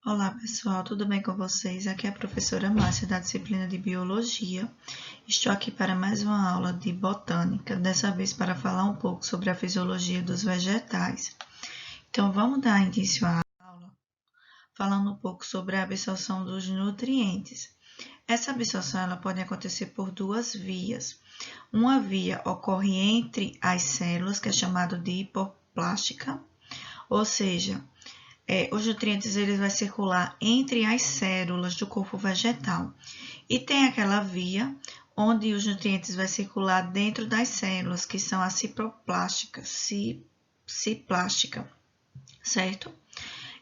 Olá pessoal, tudo bem com vocês? Aqui é a professora Márcia da disciplina de Biologia. Estou aqui para mais uma aula de Botânica, dessa vez para falar um pouco sobre a fisiologia dos vegetais. Então vamos dar início à aula falando um pouco sobre a absorção dos nutrientes. Essa absorção ela pode acontecer por duas vias. Uma via ocorre entre as células, que é chamado de hipoplástica, ou seja, os nutrientes eles vão circular entre as células do corpo vegetal. E tem aquela via onde os nutrientes vão circular dentro das células, que são a ciproplástica, ciplástica, certo?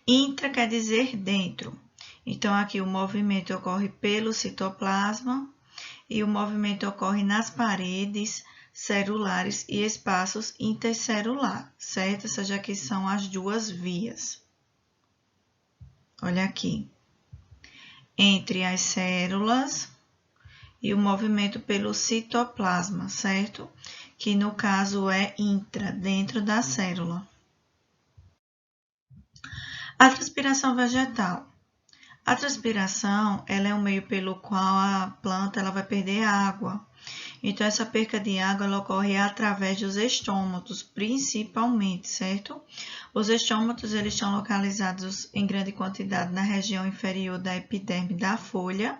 Intra quer dizer dentro. Então, aqui o movimento ocorre pelo citoplasma e o movimento ocorre nas paredes celulares e espaços intercelulares, certo? Essas aqui são as duas vias. Olha aqui, entre as células e o movimento pelo citoplasma, certo? Que no caso é intra, dentro da célula. A transpiração vegetal. A transpiração, ela é um meio pelo qual a planta ela vai perder água. Então, essa perca de água ela ocorre através dos estômatos, principalmente, certo? Os estômatos eles estão localizados em grande quantidade na região inferior da epiderme da folha.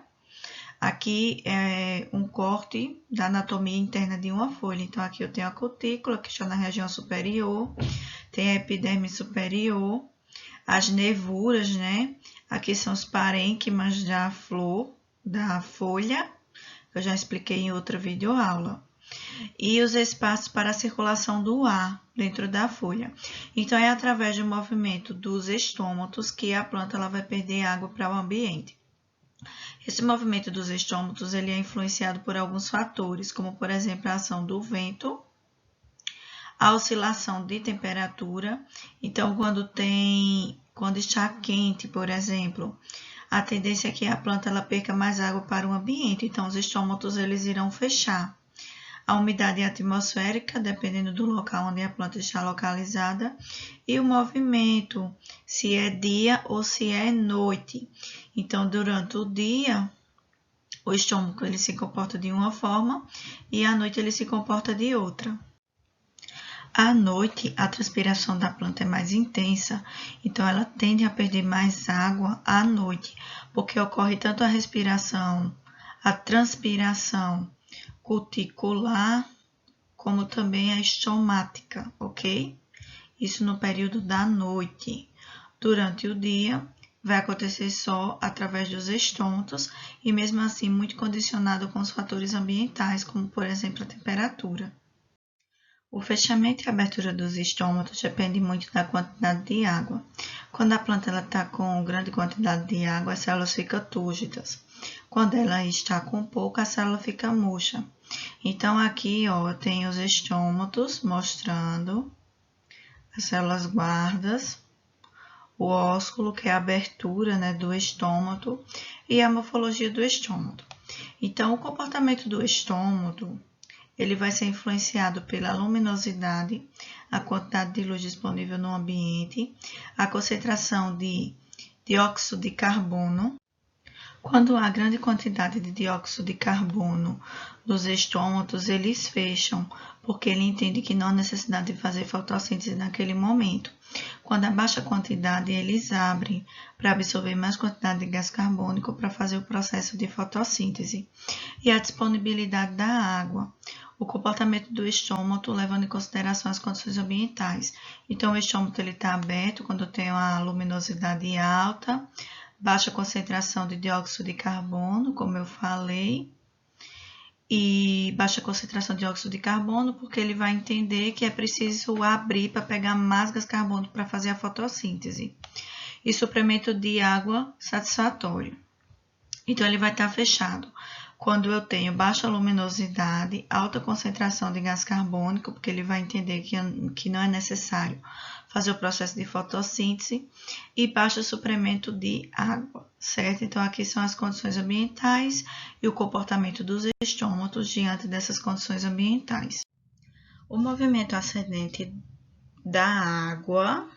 Aqui é um corte da anatomia interna de uma folha. Então, aqui eu tenho a cutícula, que está na região superior, tem a epiderme superior, as nervuras, né? Aqui são os parênquimas da flor, da folha, que eu já expliquei em outra videoaula. E os espaços para a circulação do ar dentro da folha. Então, é através do movimento dos estômatos que a planta ela vai perder água para o ambiente. Esse movimento dos estômatos ele é influenciado por alguns fatores, como, por exemplo, a ação do vento, a oscilação de temperatura. Então, quando está quente, por exemplo, a tendência é que a planta ela perca mais água para o ambiente, então os estômatos eles irão fechar. A umidade atmosférica, dependendo do local onde a planta está localizada, e o movimento, se é dia ou se é noite. Então, durante o dia, o estômago ele se comporta de uma forma e à noite ele se comporta de outra. À noite, a transpiração da planta é mais intensa, então ela tende a perder mais água à noite, porque ocorre tanto a transpiração cuticular, como também a estomática, ok? Isso no período da noite. Durante o dia, vai acontecer só através dos estômatos e mesmo assim muito condicionado com os fatores ambientais, como por exemplo a temperatura. O fechamento e abertura dos estômatos depende muito da quantidade de água. Quando a planta está com grande quantidade de água, as células ficam túrgidas. Quando ela está com pouca, a célula fica murcha. Então, aqui, ó, tem os estômatos mostrando as células guardas, o ósculo, que é a abertura, né, do estômago, e a morfologia do estômago. Então, o comportamento do estômago ele vai ser influenciado pela luminosidade, a quantidade de luz disponível no ambiente, a concentração de dióxido de carbono. Quando há grande quantidade de dióxido de carbono nos estômatos, eles fecham, porque ele entende que não há necessidade de fazer fotossíntese naquele momento. Quando há baixa quantidade, eles abrem para absorver mais quantidade de gás carbônico para fazer o processo de fotossíntese. E a disponibilidade da água. O comportamento do estômago, levando em consideração as condições ambientais. Então, o estômago está aberto quando tem uma luminosidade alta, baixa concentração de dióxido de carbono, como eu falei, e baixa concentração de dióxido de carbono, porque ele vai entender que é preciso abrir para pegar mais gás carbônico para fazer a fotossíntese. E suprimento de água satisfatório. Então, ele vai estar fechado quando eu tenho baixa luminosidade, alta concentração de gás carbônico, porque ele vai entender que não é necessário fazer o processo de fotossíntese, e baixo suprimento de água, certo? Então, aqui são as condições ambientais e o comportamento dos estômatos diante dessas condições ambientais. O movimento ascendente da água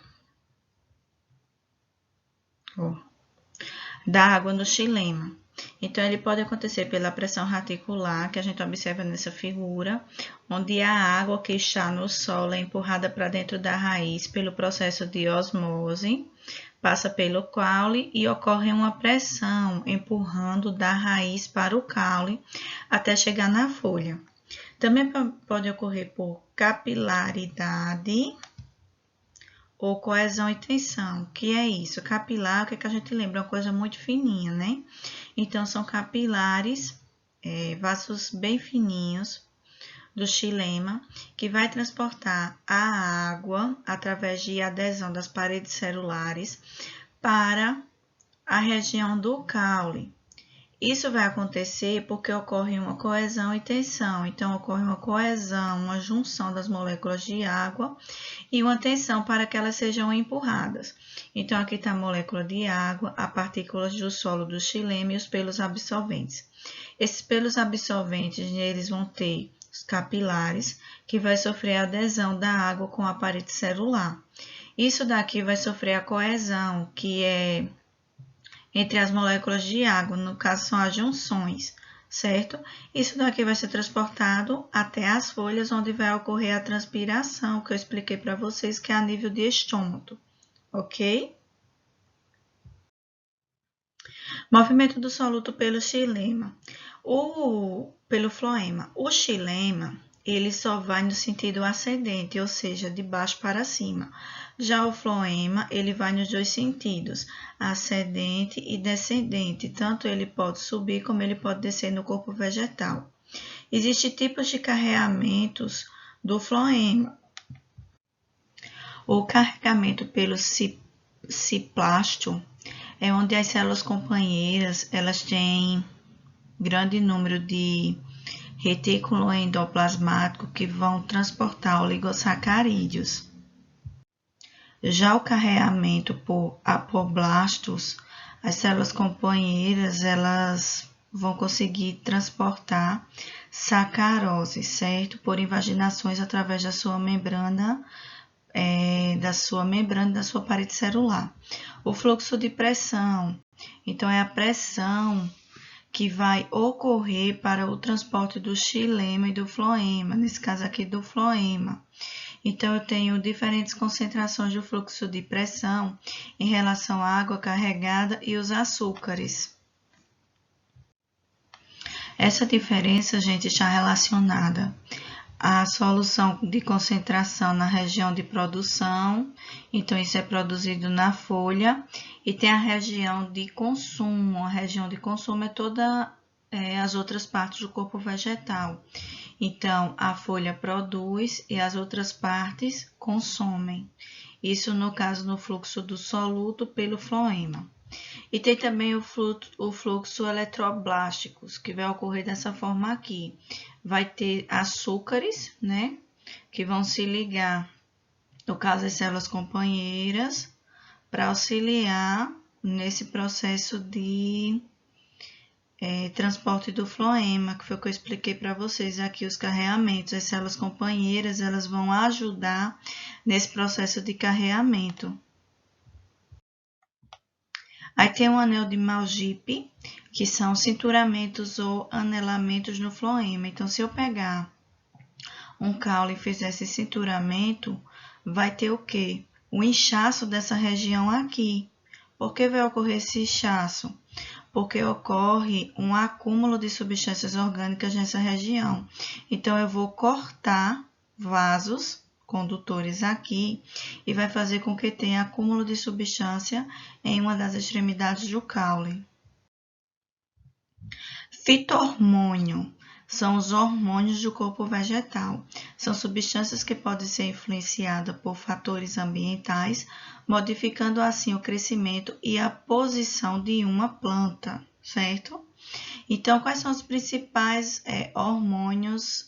da água no xilema. Então, ele pode acontecer pela pressão reticular, que a gente observa nessa figura, onde a água que está no solo é empurrada para dentro da raiz pelo processo de osmose, passa pelo caule e ocorre uma pressão empurrando da raiz para o caule até chegar na folha. Também pode ocorrer por capilaridade ou coesão e tensão. O que é isso? Capilar, o que é que a gente lembra? É uma coisa muito fininha, né? Então, são capilares, vasos bem fininhos do xilema, que vai transportar a água através de adesão das paredes celulares para a região do caule. Isso vai acontecer porque ocorre uma coesão e tensão. Então, ocorre uma coesão, uma junção das moléculas de água e uma tensão para que elas sejam empurradas. Então, aqui está a molécula de água, as partículas do solo do xilema e os pelos absorventes. Esses pelos absorventes, eles vão ter os capilares, que vai sofrer a adesão da água com a parede celular. Isso daqui vai sofrer a coesão, que é entre as moléculas de água, no caso são as junções, certo? Isso daqui vai ser transportado até as folhas, onde vai ocorrer a transpiração, que eu expliquei para vocês, que é a nível de estômago, ok? Movimento do soluto pelo xilema. Pelo floema. O xilema, ele só vai no sentido ascendente, ou seja, de baixo para cima. Já o floema, ele vai nos dois sentidos, ascendente e descendente. Tanto ele pode subir como ele pode descer no corpo vegetal. Existem tipos de carreamentos do floema. O carregamento pelo ciplástio é onde as células companheiras, elas têm grande número de retículo endoplasmático que vão transportar oligosacarídeos. Já o carreamento por apoblastos, as células companheiras, elas vão conseguir transportar sacarose, certo? Por invaginações através da sua membrana, da sua parede celular. O fluxo de pressão, então é a pressão que vai ocorrer para o transporte do xilema e do floema, nesse caso aqui do floema. Então, eu tenho diferentes concentrações do fluxo de pressão em relação à água carregada e os açúcares. Essa diferença, gente, está relacionada à solução de concentração na região de produção, então isso é produzido na folha, e tem a região de consumo. A região de consumo é todas as outras partes do corpo vegetal. Então, a folha produz e as outras partes consomem. Isso no caso no fluxo do soluto pelo floema. E tem também o fluxo eletroblásticos, que vai ocorrer dessa forma aqui. Vai ter açúcares, né, que vão se ligar, no caso as células companheiras, para auxiliar nesse processo de transporte do floema, que foi o que eu expliquei para vocês aqui, os carreamentos. As células companheiras, elas vão ajudar nesse processo de carreamento. Aí tem o anel de Malgip, que são cinturamentos ou anelamentos no floema. Então, se eu pegar um caule e fizer esse cinturamento, vai ter o quê? O inchaço dessa região aqui. Por que vai ocorrer esse inchaço? Porque ocorre um acúmulo de substâncias orgânicas nessa região. Então, eu vou cortar vasos condutores aqui e vai fazer com que tenha acúmulo de substância em uma das extremidades do caule. Fito-hormônio são os hormônios do corpo vegetal. São substâncias que podem ser influenciadas por fatores ambientais, modificando assim o crescimento e a posição de uma planta, certo? Então, quais são os principais hormônios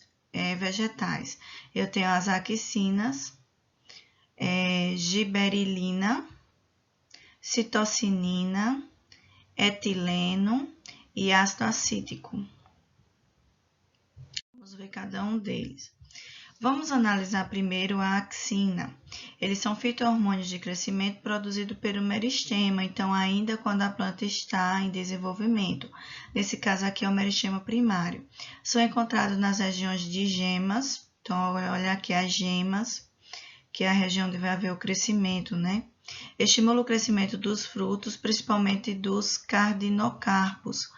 vegetais? Eu tenho as axinas, giberilina, citocinina, etileno e ácido acítico. Vamos ver cada um deles. Vamos analisar primeiro a axina. Eles são fito-hormônios de crescimento produzidos pelo meristema, então ainda quando a planta está em desenvolvimento. Nesse caso aqui é o meristema primário. São encontrados nas regiões de gemas, então olha aqui as gemas, que é a região onde vai haver o crescimento, né? Estimula o crescimento dos frutos, principalmente dos cardinocarpos.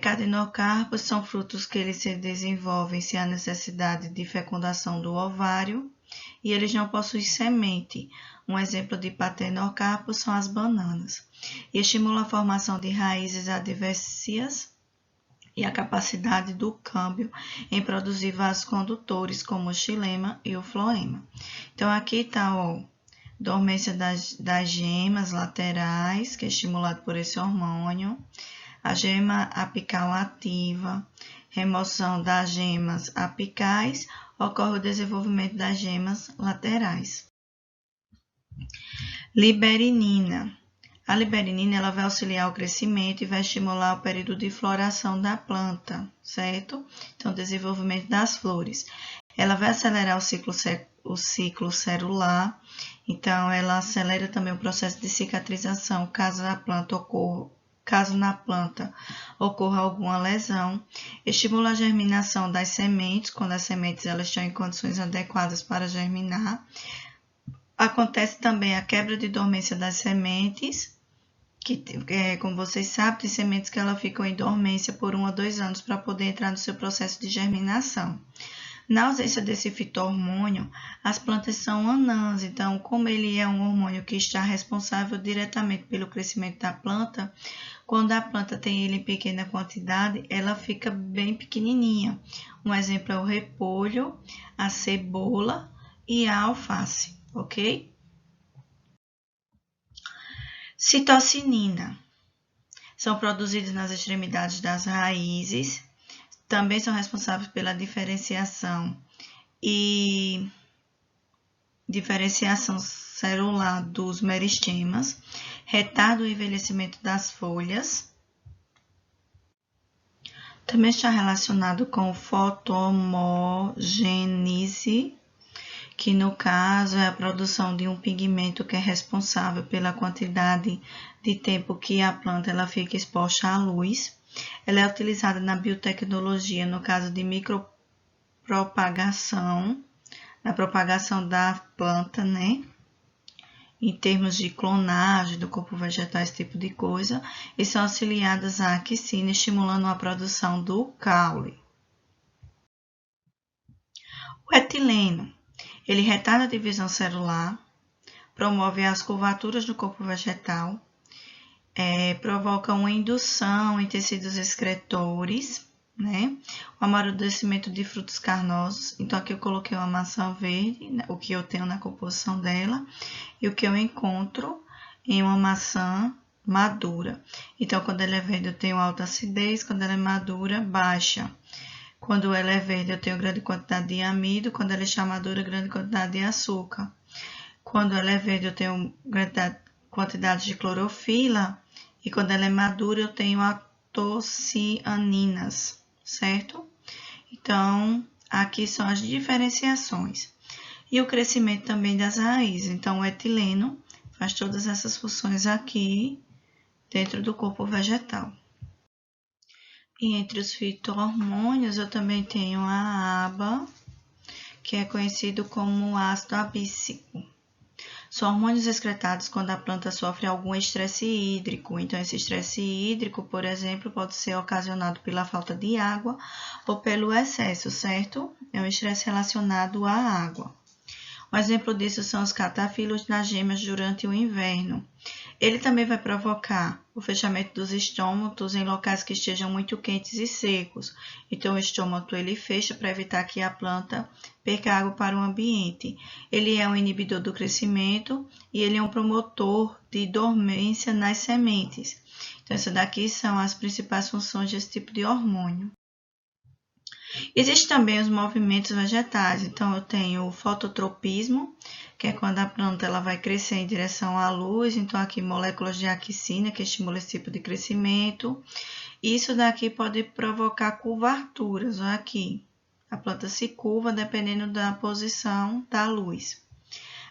Cardinocarpos são frutos que eles se desenvolvem se há necessidade de fecundação do ovário e eles não possuem semente. Um exemplo de patenocarpos são as bananas. E estimula a formação de raízes advências e a capacidade do câmbio em produzir vasos condutores, como o xilema e o floema. Então, aqui está a dormência das gemas laterais, que é estimulado por esse hormônio. A gema apical ativa, remoção das gemas apicais, ocorre o desenvolvimento das gemas laterais. Liberinina. A liberinina ela vai auxiliar o crescimento e vai estimular o período de floração da planta, certo? Então, desenvolvimento das flores. Ela vai acelerar o ciclo celular, então ela acelera também o processo de cicatrização, caso na planta ocorra alguma lesão, estimula a germinação das sementes, quando as sementes elas estão em condições adequadas para germinar. Acontece também a quebra de dormência das sementes, que, como vocês sabem, tem sementes que elas ficam em dormência por 1 a 2 anos para poder entrar no seu processo de germinação. Na ausência desse fito-hormônio, as plantas são anãs, então, como ele é um hormônio que está responsável diretamente pelo crescimento da planta, quando a planta tem ele em pequena quantidade, ela fica bem pequenininha. Um exemplo é o repolho, a cebola e a alface, ok? Citocinina. São produzidos nas extremidades das raízes. Também são responsáveis pela diferenciação celular dos meristemas, retarda o envelhecimento das folhas. Também está relacionado com fotohomogênese, que no caso é a produção de um pigmento que é responsável pela quantidade de tempo que a planta ela fica exposta à luz. Ela é utilizada na biotecnologia, no caso de micropropagação, na propagação da planta, né? Em termos de clonagem do corpo vegetal, esse tipo de coisa, e são auxiliadas à axina, estimulando a produção do caule. O etileno, ele retarda a divisão celular, promove as curvaturas do corpo vegetal, provoca uma indução em tecidos excretores, né? O amadurecimento de frutos carnosos. Então, aqui eu coloquei uma maçã verde, né? O que eu tenho na composição dela, e o que eu encontro em uma maçã madura. Então, quando ela é verde, eu tenho alta acidez, quando ela é madura, baixa. Quando ela é verde, eu tenho grande quantidade de amido, quando ela está madura, grande quantidade de açúcar. Quando ela é verde, eu tenho grande quantidade de clorofila, e quando ela é madura, eu tenho antocianinas, certo? Então, aqui são as diferenciações. E o crescimento também das raízes. Então, o etileno faz todas essas funções aqui dentro do corpo vegetal. E entre os fito-hormônios, eu também tenho a ABA, que é conhecido como ácido abíssico. São hormônios excretados quando a planta sofre algum estresse hídrico. Então, esse estresse hídrico, por exemplo, pode ser ocasionado pela falta de água ou pelo excesso, certo? É um estresse relacionado à água. Um exemplo disso são os catafilos nas gemas durante o inverno. Ele também vai provocar o fechamento dos estômatos em locais que estejam muito quentes e secos. Então, o estômago ele fecha para evitar que a planta perca água para o ambiente. Ele é um inibidor do crescimento e ele é um promotor de dormência nas sementes. Então, essas daqui são as principais funções desse tipo de hormônio. Existem também os movimentos vegetais. Então, eu tenho o fototropismo, que é quando a planta ela vai crescer em direção à luz. Então, aqui moléculas de axina, que estimula esse tipo de crescimento. Isso daqui pode provocar curvaturas, olha aqui. A planta se curva dependendo da posição da luz.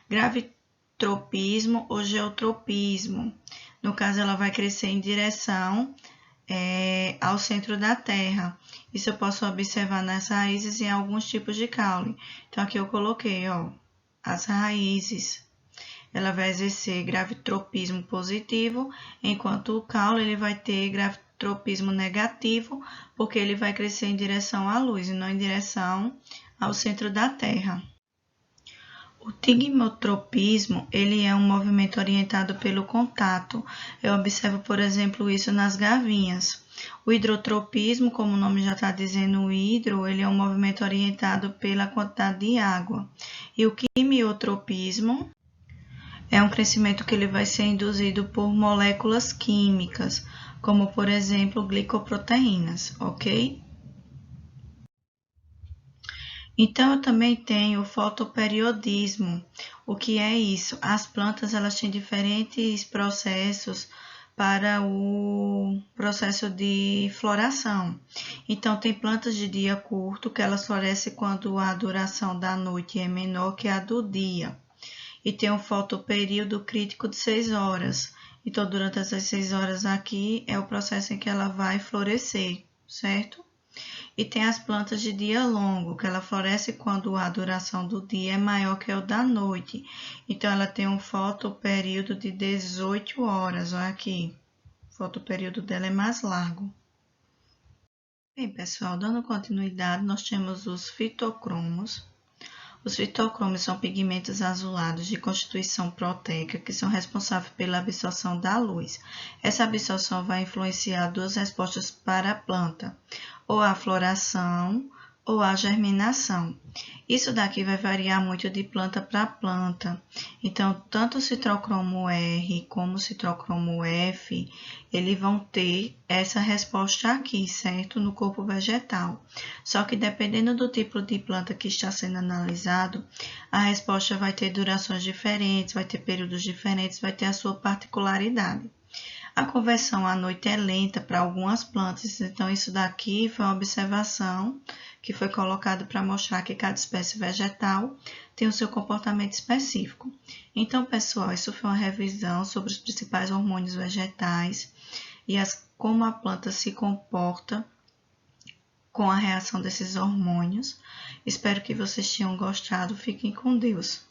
Gravitropismo ou geotropismo. No caso, ela vai crescer em direção ao centro da Terra. Isso eu posso observar nas raízes e em alguns tipos de caule. Então, aqui eu coloquei, ó, as raízes. Ela vai exercer gravitropismo positivo, enquanto o caule ele vai ter gravitropismo negativo, porque ele vai crescer em direção à luz e não em direção ao centro da Terra. O tigmotropismo, ele é um movimento orientado pelo contato. Eu observo, por exemplo, isso nas gavinhas. O hidrotropismo, como o nome já está dizendo, o hidro, ele é um movimento orientado pela quantidade de água. E o quimiotropismo é um crescimento que ele vai ser induzido por moléculas químicas, como, por exemplo, glicoproteínas, ok? Então, eu também tenho o fotoperiodismo. O que é isso? As plantas elas têm diferentes processos para o processo de floração. Então, tem plantas de dia curto, que elas florescem quando a duração da noite é menor que a do dia. E tem um fotoperíodo crítico de 6 horas. Então, durante essas 6 horas aqui, é o processo em que ela vai florescer, certo? E tem as plantas de dia longo, que ela floresce quando a duração do dia é maior que o da noite. Então, ela tem um fotoperíodo de 18 horas. Olha aqui, o fotoperíodo dela é mais largo. Bem, pessoal, dando continuidade, nós temos os fitocromos. Os fitocromos são pigmentos azulados de constituição proteica que são responsáveis pela absorção da luz. Essa absorção vai influenciar duas respostas para a planta, ou a floração ou a germinação. Isso daqui vai variar muito de planta para planta. Então, tanto o citrocromo R como o citrocromo F, eles vão ter essa resposta aqui, certo? No corpo vegetal. Só que dependendo do tipo de planta que está sendo analisado, a resposta vai ter durações diferentes, vai ter períodos diferentes, vai ter a sua particularidade. A conversão à noite é lenta para algumas plantas, então isso daqui foi uma observação que foi colocada para mostrar que cada espécie vegetal tem o seu comportamento específico. Então, pessoal, isso foi uma revisão sobre os principais hormônios vegetais e como a planta se comporta com a reação desses hormônios. Espero que vocês tenham gostado. Fiquem com Deus.